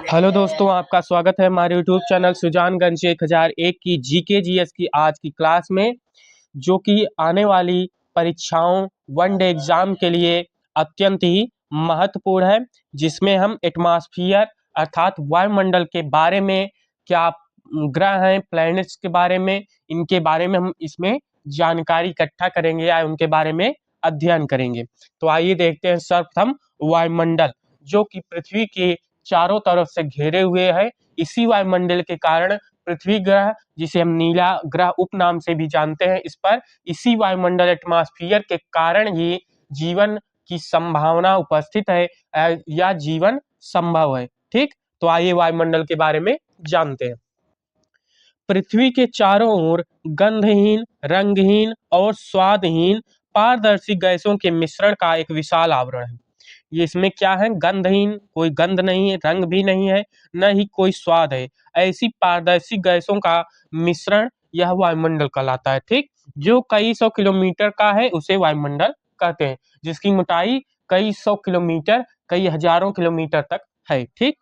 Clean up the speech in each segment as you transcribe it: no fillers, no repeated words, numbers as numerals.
Hello दोस्तों, आपका स्वागत है हमारे यूट्यूब चैनल सुजानगंज 1001 की जीके जीएस की आज की क्लास में, जो कि आने वाली परीक्षाओं वनडे एग्जाम के लिए अत्यंत ही महत्वपूर्ण है। जिसमें हम एटमॉस्फेयर अर्थात वायुमंडल के बारे में, क्या ग्रह हैं, प्लैनेट्स के बारे में, इनके बारे में हम इसमें जानकारी इकट्ठा करेंगे या उनके बारे में अध्ययन करेंगे। तो आइए देखते हैं सर्वप्रथम वायुमंडल, जो कि पृथ्वी के चारों तरफ से घेरे हुए है। इसी वायुमंडल के कारण पृथ्वी ग्रह, जिसे हम नीला ग्रह उपनाम से भी जानते हैं, इस पर इसी वायुमंडल एटमॉस्फेयर के कारण ही जीवन की संभावना उपस्थित है या जीवन संभव है। ठीक, तो आइए वायुमंडल के बारे में जानते हैं। पृथ्वी के चारों ओर गंधहीन, रंगहीन और स्वादहीन पारदर्शी गैसों के मिश्रण का एक विशाल आवरण है। ये इसमें क्या है? गंधहीन, कोई गंध नहीं है, रंग भी नहीं है, न ही कोई स्वाद है। ऐसी पारदर्शी गैसों का मिश्रण यह वायुमंडल कहलाता है। ठीक, जो कई सौ किलोमीटर का है उसे वायुमंडल कहते हैं, जिसकी मोटाई कई सौ किलोमीटर, कई हजारों किलोमीटर तक है। ठीक,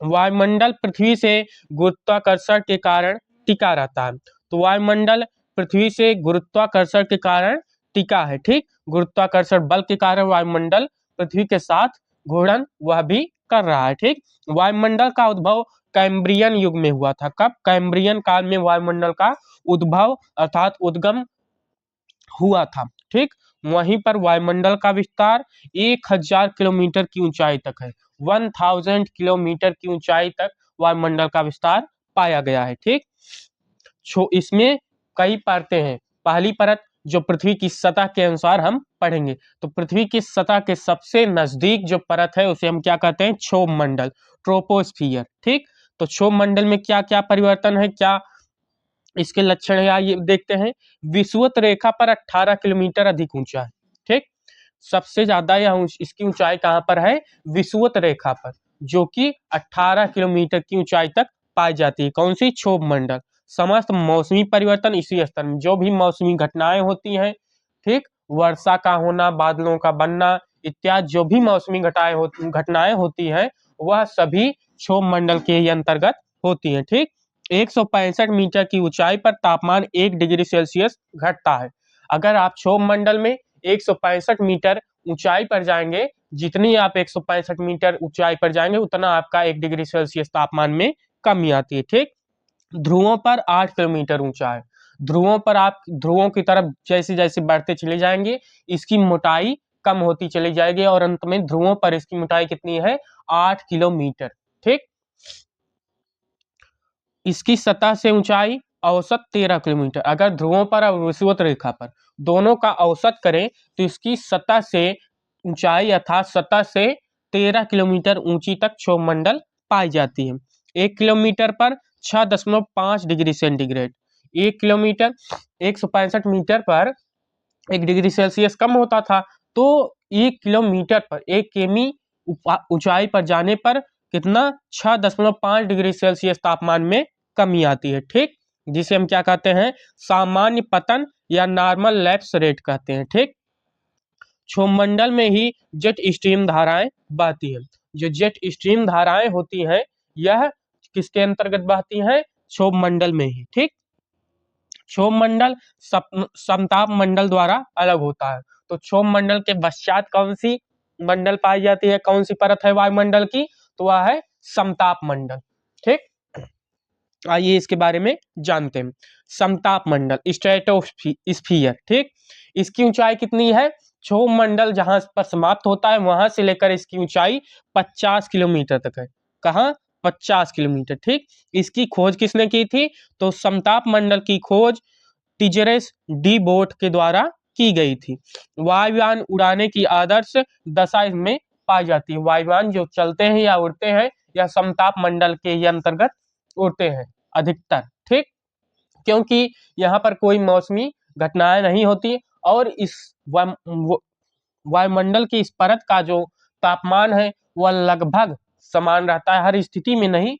वायुमंडल पृथ्वी से गुरुत्वाकर्षण के कारण टिका रहता है। तो वायुमंडल पृथ्वी से गुरुत्वाकर्षण के कारण टिका है। ठीक, गुरुत्वाकर्षण बल के कारण वायुमंडल पृथ्वी के साथ घूर्णन वह भी कर रहा है। ठीक, वायुमंडल का उद्भव कैम्ब्रियन युग में हुआ था। कब? कैम्ब्रियन काल में वायुमंडल का उद्भव अर्थात उद्गम हुआ था। ठीक, वहीं पर वायुमंडल का विस्तार 1000 किलोमीटर की ऊंचाई तक है। 1000 किलोमीटर की ऊंचाई तक वायुमंडल का विस्तार पाया गया है। ठीक, इसमें कई परतें हैं। पहली परत जो पृथ्वी की सतह के अनुसार हम पढ़ेंगे, तो पृथ्वी की सतह के सबसे नजदीक जो परत है उसे हम क्या कहते हैं? क्षोभ मंडल, ट्रोपोस्फियर। ठीक, तो क्षोभ मंडल में क्या क्या परिवर्तन है, क्या इसके लक्षण है, ये देखते हैं। विषुवत रेखा पर 18 किलोमीटर अधिक ऊंचा है। ठीक, सबसे ज्यादा यह इसकी ऊंचाई कहां पर है? विषुवत रेखा पर, जो कि 18 किलोमीटर की ऊंचाई तक पाई जाती है। कौन सी? क्षोभ मंडल। समस्त मौसमी परिवर्तन इसी स्तर में, जो भी मौसमी घटनाएं होती हैं, ठीक, वर्षा का होना, बादलों का बनना इत्यादि जो भी मौसमी घटनाएं होती हैं, वह सभी क्षोभ मंडल के ही अंतर्गत होती हैं। ठीक, 165 मीटर की ऊंचाई पर तापमान 1 डिग्री सेल्सियस घटता है। अगर आप क्षोभ मंडल में 165 मीटर ऊंचाई पर जाएंगे, जितनी आप 165 मीटर ऊंचाई पर जाएंगे उतना आपका 1 डिग्री सेल्सियस तापमान में कमी आती है। ठीक, ध्रुवों पर 8 किलोमीटर ऊंचा है। ध्रुवों पर आप ध्रुवों की तरफ जैसे जैसे बढ़ते चले जाएंगे, इसकी मोटाई कम होती चली जाएगी और अंत में ध्रुवों पर इसकी मोटाई कितनी है? 8 किलोमीटर। ठीक, इसकी सतह से ऊंचाई औसत 13 किलोमीटर। अगर ध्रुवों पर और विषुवत रेखा पर दोनों का औसत करें तो इसकी सतह से ऊंचाई अर्थात सतह से 13 किलोमीटर ऊंची तक क्षोभ मंडल पाई जाती है। 1 किलोमीटर पर 6.5 डिग्री सेंटीग्रेड। 1 किलोमीटर 165 मीटर पर 1 डिग्री सेल्सियस कम होता था, तो 1 किलोमीटर पर 1 किमी ऊंचाई पर जाने पर कितना? 6.5 डिग्री सेल्सियस तापमान में कमी आती है। ठीक, जिसे हम क्या कहते हैं? सामान्य पतन या नॉर्मल लैप्स रेट कहते हैं। ठीक, क्षोभमंडल में ही जेट स्ट्रीम धाराएं बहती हैं। जो जेट स्ट्रीम धाराएं होती हैं, यह किसके अंतर्गत बहती हैं? क्षोभ मंडल में ही। ठीक, क्षोभ मंडल समताप मंडल द्वारा अलग होता है। तो क्षोभ मंडल के पश्चात कौन सी मंडल पाई जाती है, कौन सी परत है वायुमंडल की? तो वह है समताप मंडल। ठीक, आइए इसके बारे में जानते हैं। समताप मंडल, स्ट्रेटोस्फियर। ठीक, इसकी ऊंचाई कितनी है? क्षोभ मंडल जहां पर समाप्त होता है वहां से लेकर इसकी ऊंचाई 50 किलोमीटर तक है। कहाँ? 50 किलोमीटर। ठीक, इसकी खोज किसने की थी? तो समताप मंडल की खोज टिजरेस डी बोट के द्वारा की गई थी। वायुयान उड़ाने की आदर्श दशा इसमें पाई जाती है। वायुयान जो चलते हैं या उड़ते हैं, या समताप मंडल के ही अंतर्गत उड़ते हैं अधिकतर। ठीक, क्योंकि यहाँ पर कोई मौसमी घटनाएं नहीं होती और इस वायुमंडल की इस परत का जो तापमान है वह लगभग समान रहता है, हर स्थिति में नहीं,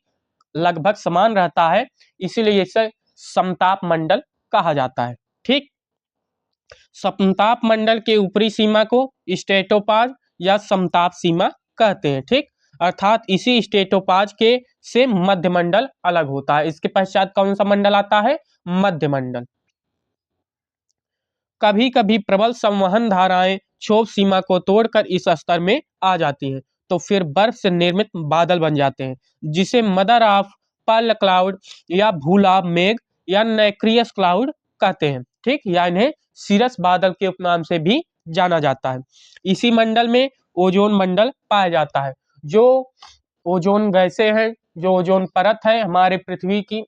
लगभग समान रहता है, इसीलिए इसे समताप मंडल कहा जाता है। ठीक, समताप मंडल के ऊपरी सीमा को स्ट्रेटोपाज या समताप सीमा कहते हैं। ठीक, अर्थात इसी स्ट्रेटोपाज के से मध्यमंडल अलग होता है। इसके पश्चात कौन सा मंडल आता है? मध्यमंडल। कभी कभी प्रबल संवहन धाराएं क्षोभ सीमा को तोड़कर इस स्तर में आ जाती हैं, तो फिर बर्फ से निर्मित बादल बन जाते हैं, जिसे मदर ऑफ पर्ल क्लाउड या भूलाभ मेघ या नैक्रियस क्लाउड कहते हैं। ठीक, या इन्हें सीरस बादल के उपनाम से भी जाना जाता है। इसी मंडल में ओजोन मंडल पाया जाता है। जो ओजोन गैसें हैं, जो ओजोन परत है, हमारे पृथ्वी की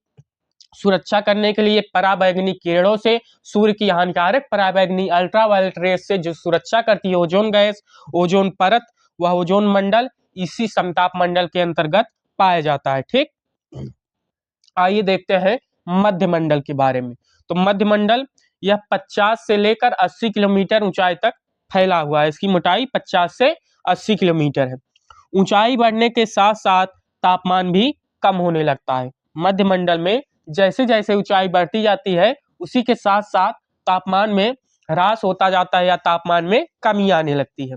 सुरक्षा करने के लिए पराबैंगनी किरणों से, सूर्य की हानिकारक पराबैंगनी अल्ट्रावायलेट रेस से जो सुरक्षा करती है ओजोन गैस, ओजोन परत, वह ओजोन मंडल इसी समताप मंडल के अंतर्गत पाया जाता है। ठीक, आइए देखते हैं मध्यमंडल के बारे में। तो मध्यमंडल यह 50 से लेकर 80 किलोमीटर ऊंचाई तक फैला हुआ है। इसकी मोटाई 50 से 80 किलोमीटर है। ऊंचाई बढ़ने के साथ साथ तापमान भी कम होने लगता है। मध्यमंडल में जैसे जैसे ऊंचाई बढ़ती जाती है, उसी के साथ साथ तापमान में ह्रास होता जाता है या तापमान में कमी आने लगती है।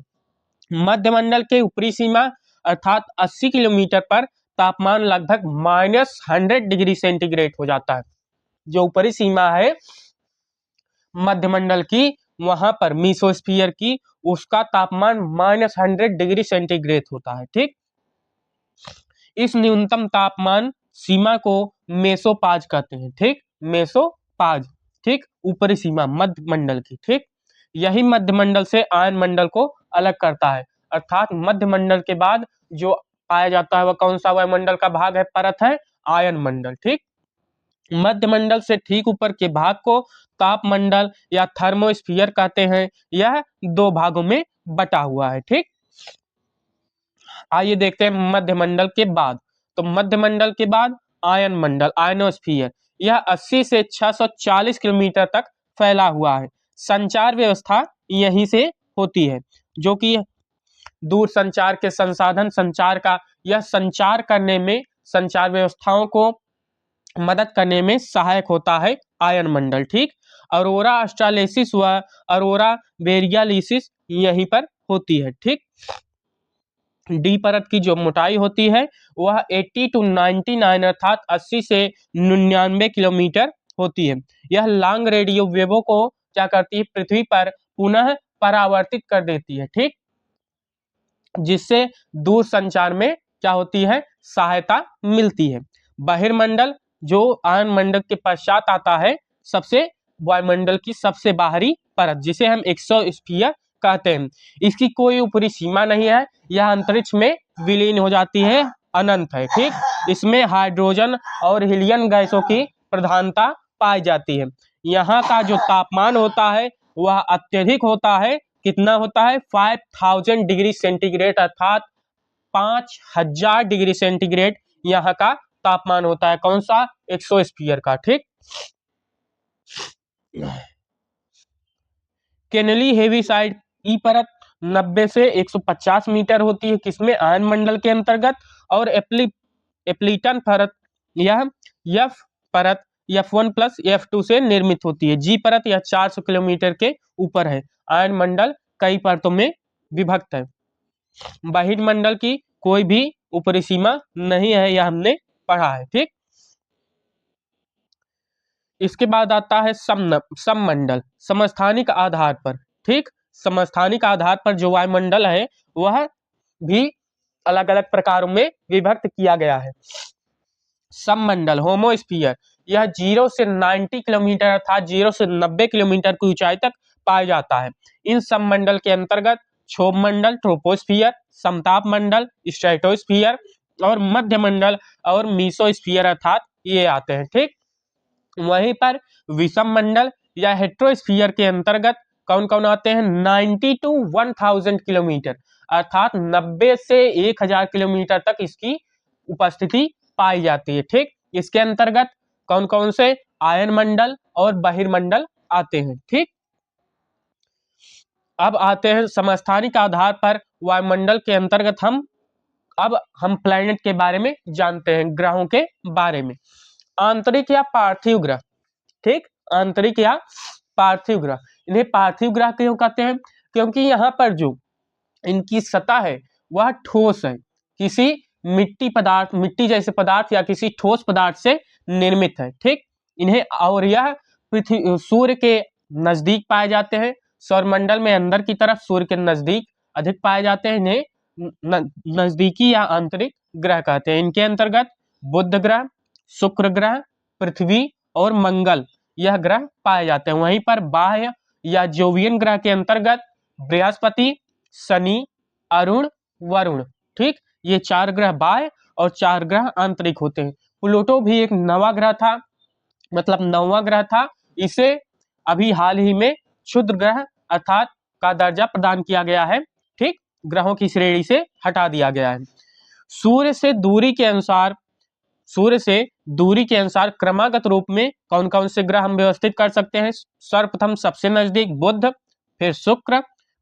मध्यमंडल के ऊपरी सीमा अर्थात 80 किलोमीटर पर तापमान लगभग -100 डिग्री सेंटीग्रेड हो जाता है। जो ऊपरी सीमा है मध्यमंडल की, वहां पर मीसोस्फीयर की, उसका तापमान -100 डिग्री सेंटीग्रेड होता है। ठीक, इस न्यूनतम तापमान सीमा को मेसोपाज कहते हैं। ठीक, मेसोपाज। ठीक, ऊपरी सीमा मध्यमंडल की। ठीक, यही मध्यमंडल से आयन मंडल को अलग करता है। अर्थात मध्यमंडल के बाद जो पाया जाता है वह कौन सा वायुमंडल का भाग है? परत है आयन मंडल। ठीक, मध्यमंडल से ठीक ऊपर के भाग को तापमंडल या थर्मोस्फीयर कहते हैं। यह दो भागों में बटा हुआ है। ठीक, आइए देखते हैं मध्यमंडल के बाद। तो मध्यमंडल के बाद आयन मंडल, आयनोस्फीयर, यह 80 से 640 किलोमीटर तक फैला हुआ है। संचार व्यवस्था यहीं से होती है, जो कि दूर संचार के संसाधन, संचार का यह संचार करने में, संचार व्यवस्थाओं को मदद करने में सहायक होता है आयन मंडल। ठीक, अरोरा ऑस्ट्रालेसिस व अरोरा बोरियालिस यहीं पर होती है। ठीक, डी परत की जो मोटाई होती है वह 80 to 99 अर्थात 80 से 99 किलोमीटर होती है। यह लॉन्ग रेडियो वेवों को क्या करती है? पृथ्वी पर पुनः परावर्तित कर देती है। ठीक, जिससे दूर संचार में क्या होती है? सहायता मिलती है। बहिर्मंडल जो आयन मंडल के पश्चात आता है, सबसे वायुमंडल की सबसे बाहरी परत, जिसे हम एक्सोस्फीयर कहते हैं। इसकी कोई ऊपरी सीमा नहीं है, यह अंतरिक्ष में विलीन हो जाती है, अनंत है। ठीक, इसमें हाइड्रोजन और हीलियम गैसों की प्रधानता पाई जाती है। यहाँ का जो तापमान होता है वह अत्यधिक होता है। कितना होता है? 5000 डिग्री सेंटीग्रेड अर्थात 5000 डिग्री सेंटीग्रेड यहाँ का तापमान होता है। कौन सा? एक्सोस्फीयर का। ठीक, केनेली हेविसाइड ई परत 90 से 150 मीटर होती है। किसमें? आयन मंडल के अंतर्गत। और एप्लीटन परत, यह एफ परत F1 प्लस F2 से निर्मित होती है। जी परत यह 400 किलोमीटर के ऊपर है। आयन मंडल कई परतों में विभक्त है। बहिर्मंडल की कोई भी ऊपरी सीमा नहीं है, यह हमने पढ़ा है। ठीक, इसके बाद आता है सममंडल, समस्थानिक आधार पर। ठीक, समस्थानिक आधार पर जो वायुमंडल है वह भी अलग अलग प्रकारों में विभक्त किया गया है। सममंडल होमोस्फीयर, यह 0 से 90 किलोमीटर अर्थात 0 से 90 किलोमीटर की ऊंचाई तक पाया जाता है। इन सममंडल के अंतर्गत क्षोभ मंडल, ट्रोपोस्फियर, समताप मंडल, स्ट्रेटोस्फियर और मध्यमंडल और मीसोस्फियर अर्थात ये आते हैं। ठीक, वहीं पर विषम मंडल या हेट्रोस्फियर के अंतर्गत कौन कौन आते हैं? 90 to 1000 किलोमीटर अर्थात 90 से 1000 किलोमीटर तक इसकी उपस्थिति पाई जाती है। ठीक, इसके अंतर्गत कौन कौन से? आयन मंडल और बहिर्मंडल आते हैं। ठीक, अब आते हैं समस्थानिक आधार पर वायुमंडल के अंतर्गत हम प्लैनेट के बारे में जानते हैं, ग्रहों के बारे में। आंतरिक या पार्थिव ग्रह। ठीक, आंतरिक या पार्थिव ग्रह। इन्हें पार्थिव ग्रह क्यों कहते हैं? क्योंकि यहाँ पर जो इनकी सतह है वह ठोस है। किसी मिट्टी जैसे पदार्थ या किसी ठोस पदार्थ से निर्मित है, ठीक। इन्हें और यह पृथ्वी सूर्य के नजदीक पाए जाते हैं, सौरमंडल में अंदर की तरफ सूर्य के नजदीक अधिक पाए जाते हैं। इन्हें नजदीकी या आंतरिक ग्रह कहते हैं। इनके अंतर्गत बुध ग्रह, शुक्र ग्रह, पृथ्वी और मंगल यह ग्रह पाए जाते हैं। वहीं पर बाह्य या जोवियन ग्रह के अंतर्गत बृहस्पति, शनि, अरुण, वरुण, ठीक। ये 4 ग्रह बाह्य और 4 ग्रह आंतरिक होते हैं। प्लूटो भी एक नवा ग्रह था, मतलब 9वां ग्रह था। इसे अभी हाल ही में क्षुद्र ग्रह अर्थात का दर्जा प्रदान किया गया है, ठीक। ग्रहों की श्रेणी से हटा दिया गया है। सूर्य से दूरी के अनुसार क्रमागत रूप में कौन कौन से ग्रह हम व्यवस्थित कर सकते हैं। सर्वप्रथम सबसे नजदीक बुध, फिर शुक्र,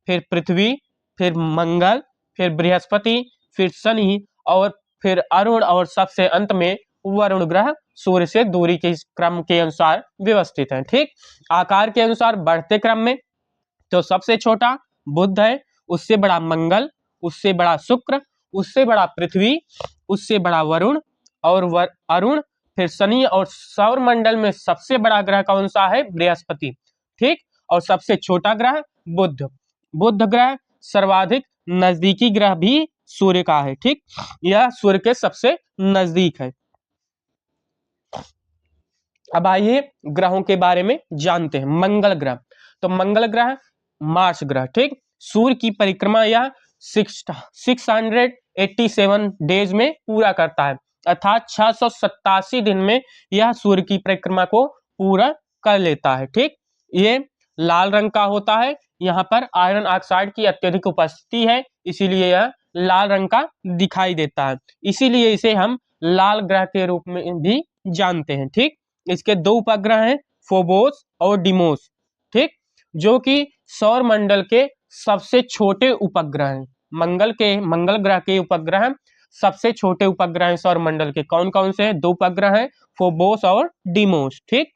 फिर पृथ्वी, फिर मंगल, फिर बृहस्पति, फिर शनि और फिर अरुण और सबसे अंत में वरुण ग्रह सूर्य से दूरी के क्रम के अनुसार व्यवस्थित है, ठीक। आकार के अनुसार बढ़ते क्रम में तो सबसे छोटा बुध है, उससे बड़ा मंगल, उससे बड़ा शुक्र, उससे बड़ा पृथ्वी, उससे बड़ा वरुण और अरुण, फिर शनि और सौर मंडल में सबसे बड़ा ग्रह कौन सा है, बृहस्पति, ठीक। और सबसे छोटा ग्रह बुध। बुध ग्रह सर्वाधिक नजदीकी ग्रह भी सूर्य का है, ठीक। यह सूर्य के सबसे नजदीक है। अब आइए ग्रहों के बारे में जानते हैं। मंगल ग्रह, तो मंगल ग्रह मार्स ग्रह, ठीक। सूर्य की परिक्रमा यह 687 डेज में पूरा करता है, अर्थात 687 दिन में यह सूर्य की परिक्रमा को पूरा कर लेता है, ठीक। ये लाल रंग का होता है, यहाँ पर आयरन ऑक्साइड की अत्यधिक उपस्थिति है, इसीलिए यह लाल रंग का दिखाई देता है। इसीलिए इसे हम लाल ग्रह के रूप में भी जानते हैं, ठीक। इसके 2 उपग्रह हैं, फोबोस और डिमोस, ठीक, जो कि सौर मंडल के सबसे छोटे उपग्रह हैं। मंगल ग्रह के उपग्रह सबसे छोटे उपग्रह हैं सौर मंडल के। कौन कौन से हैं? 2 उपग्रह हैं, फोबोस और डिमोस, ठीक।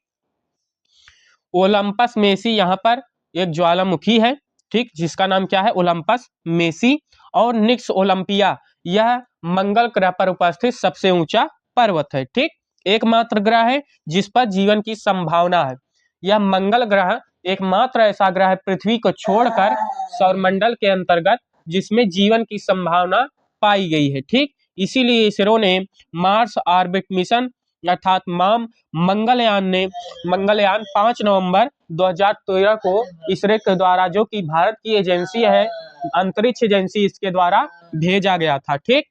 ओलंपस मेसी यहाँ पर एक ज्वालामुखी है, ठीक, जिसका नाम क्या है, ओलंपस मेसी। और निक्स ओलंपिया यह मंगल ग्रह पर उपस्थित सबसे ऊंचा पर्वत है, ठीक। एकमात्र ग्रह है जिस पर जीवन की संभावना है। यह मंगल ग्रह एकमात्र ऐसा ग्रह है पृथ्वी को छोड़कर सौरमंडल के अंतर्गत जिसमें जीवन की संभावना पाई गई है, ठीक। इसीलिए इसरो ने मार्स ऑर्बिट मिशन अर्थात माम मंगलयान 5 नवंबर 2013 को इसरो के द्वारा, जो कि भारत की एजेंसी है, अंतरिक्ष एजेंसी, इसके द्वारा भेजा गया था, ठीक।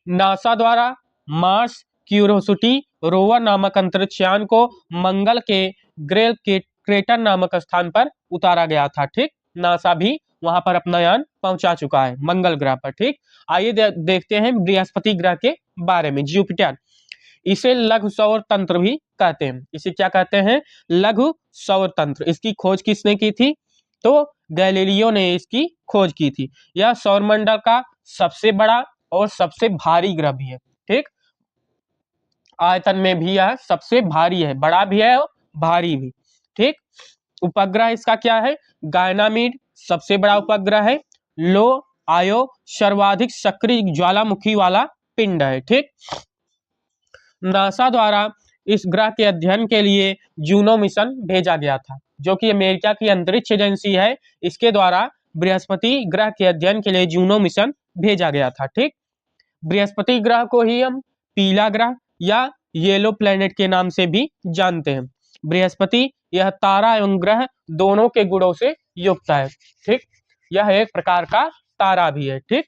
नासा द्वारा मार्स क्यूरोसिटी रोवर नामक अंतरिक्ष यान को मंगल के ग्रेल क्रेटर नामक स्थान पर उतारा गया था, ठीक। नासा भी वहां पर अपना यान पहुंचा चुका है मंगल ग्रह पर, ठीक। आइए देखते हैं बृहस्पति ग्रह के बारे में। जुपिटर, इसे लघु सौर तंत्र भी कहते हैं। इसे क्या कहते हैं? लघु सौर तंत्र। इसकी खोज किसने की थी? तो गैलीलियो ने इसकी खोज की थी। यह सौरमंडल का सबसे बड़ा और सबसे भारी ग्रह भी है, ठीक। आयतन में भी यह सबसे भारी है, बड़ा भी है और भारी भी, ठीक। उपग्रह इसका क्या है? गायनामीड सबसे बड़ा उपग्रह है। लो आयो सर्वाधिक सक्रिय ज्वालामुखी वाला पिंड है, ठीक। नासा द्वारा इस ग्रह के अध्ययन के लिए जूनो मिशन भेजा गया था, जो कि अमेरिका की अंतरिक्ष एजेंसी है। इसके द्वारा बृहस्पति ग्रह के अध्ययन के लिए जूनो मिशन भेजा गया था, ठीक। बृहस्पति ग्रह को ही हम पीला ग्रह या येलो प्लेनेट के नाम से भी जानते हैं। बृहस्पति यह तारा एवं ग्रह दोनों के गुणों से युक्त है, ठीक। यह एक प्रकार का तारा भी है, ठीक।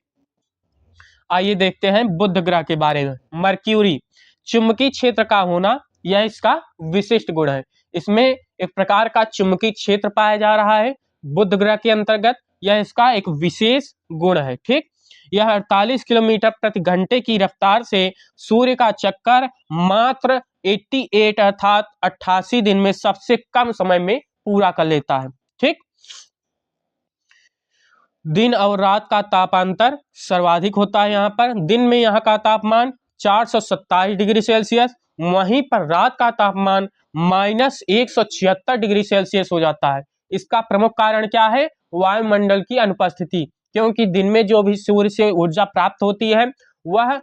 आइए देखते हैं बुध ग्रह के बारे में। मर्क्यूरी, चुंबकीय क्षेत्र का होना यह इसका विशिष्ट गुण है। इसमें एक प्रकार का चुंबकीय क्षेत्र पाया जा रहा है बुध ग्रह के अंतर्गत। यह इसका एक विशेष गुण है, ठीक। यह 48 किलोमीटर प्रति घंटे की रफ्तार से सूर्य का चक्कर मात्र 88 अर्थात 88 दिन में सबसे कम समय में पूरा कर लेता है, ठीक। दिन और रात का तापांतर सर्वाधिक होता है। यहाँ पर दिन में यहाँ का तापमान 427 डिग्री सेल्सियस, वहीं पर रात का तापमान -176 डिग्री सेल्सियस हो जाता है। इसका प्रमुख कारण क्या है? वायुमंडल की अनुपस्थिति, क्योंकि दिन में जो भी सूर्य से ऊर्जा प्राप्त होती है वह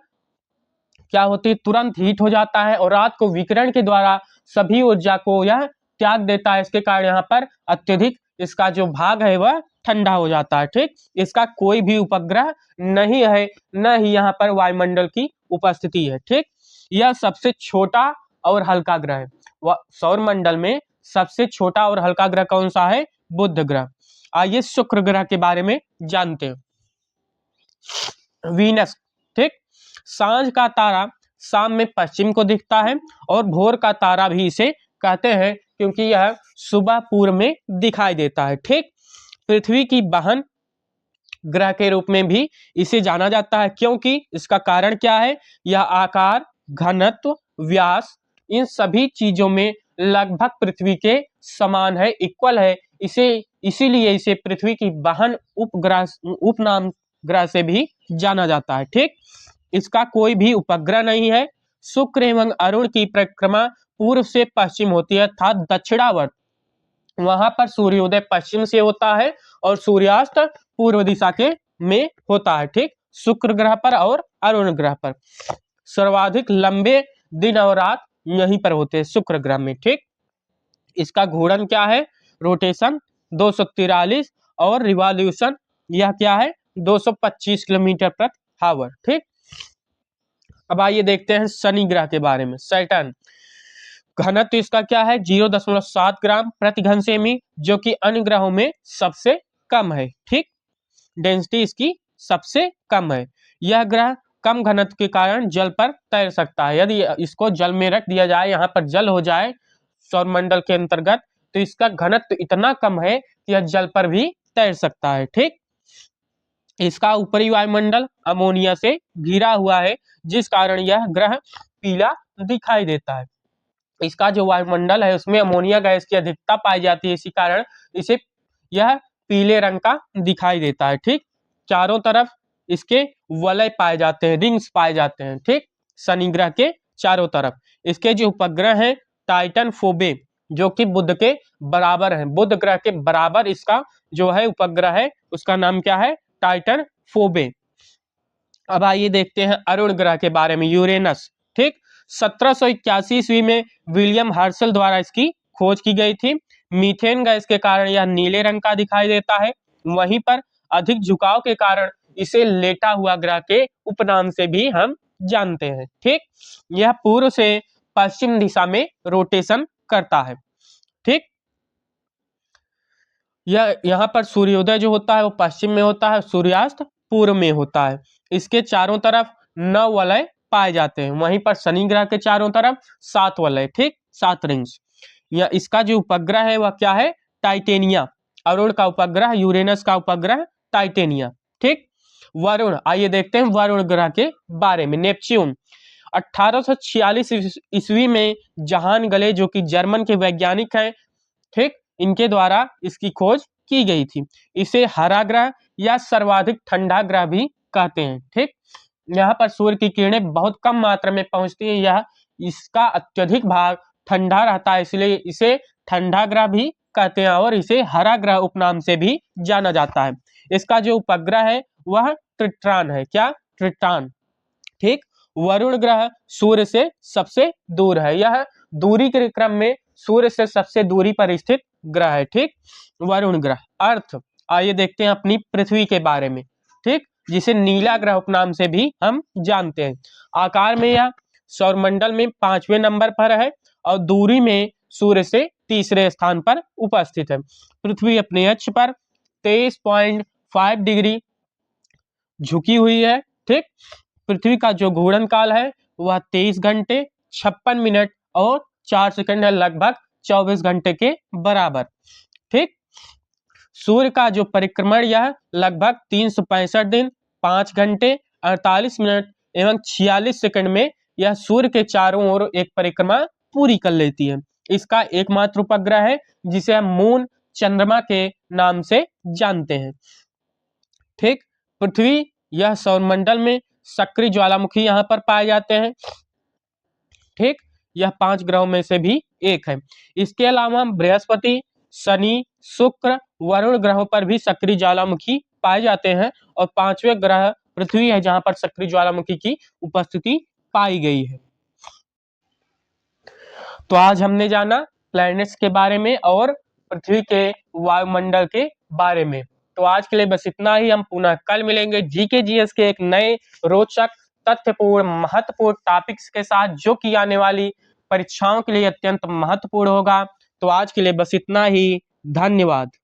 क्या होती है, तुरंत हीट हो जाता है, और रात को विकिरण के द्वारा सभी ऊर्जा को यह त्याग देता है। इसके कारण यहाँ पर अत्यधिक इसका जो भाग है वह ठंडा हो जाता है। ठीक, इसका कोई भी उपग्रह नहीं है, न ही यहाँ पर वायुमंडल की उपस्थिति है। ठीक, यह सबसे छोटा और हल्का ग्रह है। सौर मंडल में सबसे छोटा और हल्का ग्रह कौन सा है? बुध ग्रह। आइए शुक्र ग्रह के बारे में जानते हैं। वीनस। ठीक, सांझ का तारा शाम में पश्चिम को दिखता है, और भोर का तारा भी इसे कहते हैं क्योंकि यह सुबह पूर्व में दिखाई देता है। ठीक, पृथ्वी की बहन ग्रह के रूप में भी इसे जाना जाता है, क्योंकि इसका कारण क्या है? यह आकार, घनत्व, व्यास इन सभी चीजों में लगभग पृथ्वी के समान है, इक्वल है। इसीलिए इसे पृथ्वी की बहन उपनाम ग्रह से भी जाना जाता है। ठीक, इसका कोई भी उपग्रह नहीं है। शुक्र एवं अरुण की परिक्रमा पूर्व से पश्चिम होती है, अर्थात दक्षिणावर्त। वहां पर सूर्योदय पश्चिम से होता है और सूर्यास्त पूर्व दिशा के में होता है। ठीक, शुक्र ग्रह पर और अरुण ग्रह पर सर्वाधिक लंबे दिन और रात यहीं पर होते हैं, शुक्र ग्रह में। ठीक, इसका घूर्णन क्या है? रोटेशन 243, और रिवॉल्यूशन यह क्या है? 225 किलोमीटर प्रति आवर। ठीक, अब आइए देखते हैं शनि ग्रह के बारे में। सैटर्न। घनत्व इसका क्या है? 0.7 ग्राम प्रति घन सेमी, जो कि अन्य ग्रहों में सबसे कम है। ठीक, डेंसिटी इसकी सबसे कम है। यह ग्रह कम घनत्व के कारण जल पर तैर सकता है। यदि इसको जल में रख दिया जाए, यहाँ पर जल हो जाए सौरमंडल के अंतर्गत, तो इसका घनत्व इतना कम है कि यह जल पर भी तैर सकता है। ठीक, इसका ऊपरी वायुमंडल अमोनिया से घिरा हुआ है, जिस कारण यह ग्रह पीला दिखाई देता है। इसका जो वायुमंडल है उसमें अमोनिया गैस की अधिकता पाई जाती है, इसी कारण इसे यह पीले रंग का दिखाई देता है। ठीक, चारों तरफ इसके वलय पाए जाते हैं, रिंग्स पाए जाते हैं। ठीक, शनि ग्रह के चारों तरफ इसके जो उपग्रह हैं टाइटन, फोबे, जो कि बुध के बराबर है। बुध ग्रह के बराबर इसका जो है उपग्रह है, उसका नाम क्या है? Titan, Phoebe. अब आइए देखते हैं अरुण ग्रह के बारे में, यूरेनस। ठीक, 1781 ईस्वी में विलियम हर्शल द्वारा इसकी खोज की गई थी। मीथेन गैस के कारण यह नीले रंग का दिखाई देता है। वहीं पर अधिक झुकाव के कारण इसे लेटा हुआ ग्रह के उपनाम से भी हम जानते हैं। ठीक, यह पूर्व से पश्चिम दिशा में रोटेशन करता है। ठीक, यह यहाँ पर सूर्योदय जो होता है वो पश्चिम में होता है, सूर्यास्त पूर्व में होता है। इसके चारों तरफ 9 वलय पाए जाते हैं। वहीं पर शनि ग्रह के चारों तरफ 7 वलय। ठीक, 7 रिंग्स। या इसका जो उपग्रह है वह क्या है? टाइटेनिया। अरुण का उपग्रह, यूरेनस का उपग्रह टाइटेनिया। ठीक, वरुण। आइए देखते हैं वरुण ग्रह के बारे में। नेपच्यून। 1846 ईस्वी में जहान गले, जो कि जर्मन के वैज्ञानिक हैं, ठीक, इनके द्वारा इसकी खोज की गई थी। इसे हरा ग्रह या सर्वाधिक ठंडा ग्रह भी कहते हैं। ठीक, यहाँ पर सूर्य की किरणें बहुत कम मात्रा में पहुंचती है। यह इसका अत्यधिक भाग ठंडा रहता है, इसलिए इसे ठंडा ग्रह भी कहते हैं, और इसे हरा ग्रह उपनाम से भी जाना जाता है। इसका जो उपग्रह है वह ट्रिट्रान है। क्या? ट्रिट्रान। ठीक, वरुण ग्रह सूर्य से सबसे दूर है। यह दूरी के क्रम में सूर्य से सबसे दूरी पर स्थित ग्रह है। ठीक, वरुण ग्रह। अर्थ। आइए देखते हैं अपनी पृथ्वी के बारे में। ठीक, जिसे नीला ग्रह उपनाम से भी हम जानते हैं। आकार में यह सौरमंडल में 5वें नंबर पर है, और दूरी में सूर्य से तीसरे स्थान पर उपस्थित है। पृथ्वी अपने अक्ष पर 23.5 डिग्री झुकी हुई है। ठीक, पृथ्वी का जो घूर्णन काल है वह 23 घंटे 56 मिनट और 4 सेकंड है, लगभग 24 घंटे के बराबर। ठीक, सूर्य का जो परिक्रमण यह लगभग 365 दिन 5 घंटे 48 मिनट एवं 46 सेकंड में यह सूर्य के चारों ओर एक परिक्रमा पूरी कर लेती है। इसका एकमात्र उपग्रह है जिसे हम मून, चंद्रमा के नाम से जानते हैं। ठीक, पृथ्वी यह सौरमंडल में सक्रिय ज्वालामुखी यहाँ पर पाए जाते हैं। ठीक, यह 5 ग्रहों में से भी एक है। इसके अलावा बृहस्पति, शनि, शुक्र, वरुण ग्रहों पर भी सक्रिय ज्वालामुखी पाए जाते हैं और 5वें ग्रह पृथ्वी है जहां पर सक्रिय ज्वालामुखी की उपस्थिति पाई गई है। तो आज हमने जाना प्लैनेट्स के बारे में और पृथ्वी के वायुमंडल के बारे में। तो आज के लिए बस इतना ही। हम पुनः कल मिलेंगे जीके जीएस के एक नए रोचक तथ्यपूर्ण महत्वपूर्ण टॉपिक्स के साथ, जो कि आने वाली परीक्षाओं के लिए अत्यंत महत्वपूर्ण होगा। तो आज के लिए बस इतना ही। धन्यवाद।